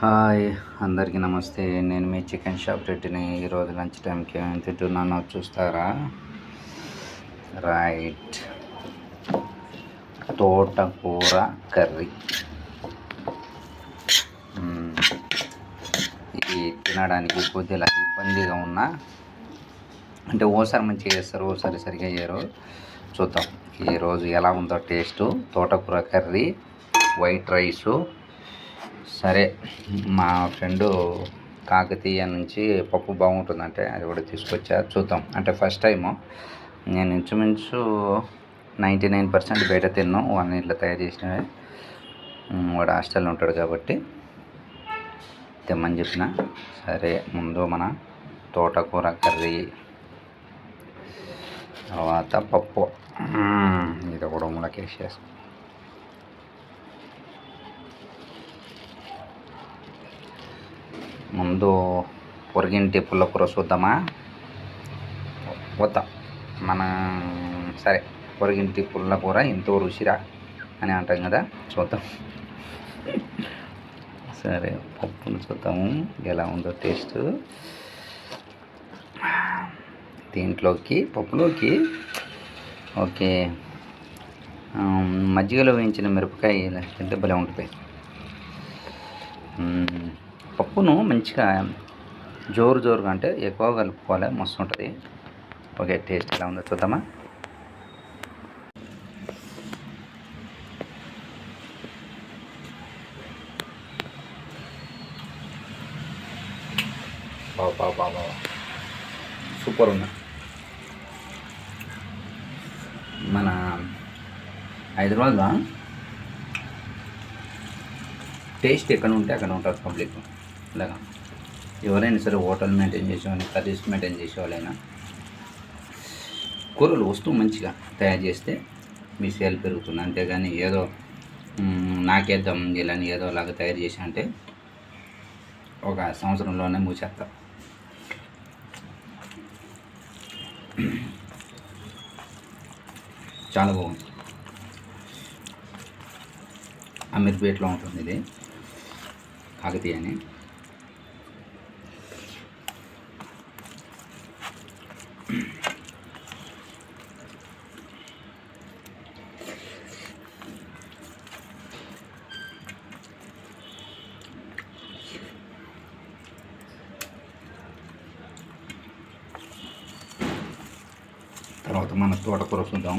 Hi, అందరికీ నమస్తే. నేను మీ చికెన్ షాప్ రెడ్డిని. ఈరోజు లంచ్ టైంకి ఏం తింటున్నానో చూస్తారా? రైట్, తోటకూర కర్రీ. ఇది తినడానికి కొద్దిగా ఇబ్బందిగా ఉన్నా, అంటే ఓసారి మంచిగా చేస్తారు, ఓసారి సరిగా చేయరు. చూద్దాం ఈరోజు ఎలా ఉందో టేస్టు. తోటకూర కర్రీ, వైట్ రైసు. సరే, మా ఫ్రెండు కాకతీయ నుంచి పప్పు బాగుంటుందంటే అది కూడా తీసుకొచ్చా. చూద్దాం. అంటే ఫస్ట్ టైము నేను ఇంచుమించు 99% బయట తిన్నాం. వాడిని ఇట్లా తయారు చేసినవే. వాడు హాస్టల్లో ఉంటాడు కాబట్టి తెమ్మని చెప్పిన. సరే, ముందు మన తోటకూర కర్రీ, తర్వాత పప్పు. ఇది కూడా ములకేసేస్తాం. ముందు పొరిగింటి పుల్లకూర చూద్దామా? వద్దాం మన. సరే, పొరిగింటి పుల్లకూర ఎంతో రుచిరా అని అంటాం కదా, చూద్దాం. సరే, పప్పును చూద్దాము ఎలా ఉందో టేస్ట్. దీంట్లోకి పప్పులోకి ఓకే, మజ్జిగలో వేయించిన మిరపకాయ తింటే భలే ఉంటుంది. పప్పును మంచిగా జోరుగా అంటే ఎక్కువ కలుపుకోవాలి, మస్తు ఉంటుంది. ఓకే, టేస్ట్ ఎలా ఉందో చూద్దామా? బాబా సూపర్ ఉంది. మన హైదరాబాద్లో టేస్ట్ ఎక్కడ ఉంటే అక్కడ ఉంటారు పబ్లిక్. ఇలాగా ఎవరైనా సరే హోటల్ మెయింటైన్ చేసేవాళ్ళని, కర్రీస్ మెయింటైన్ చేసేవాళ్ళైనా కూరలు వస్తువు మంచిగా తయారు చేస్తే మీ సేల్ పెరుగుతుంది. అంతేగాని ఏదో నాకేద్దాం ఇలాని ఏదోలాగా తయారు చేసి అంటే ఒక సంవత్సరంలోనే మూసేస్తా. చాలా బాగుంది. అమీర్పేట్లో ఉంటుంది ఇది, కాకతీయ అని. తర్వాత మన తోటకూర చూద్దాం.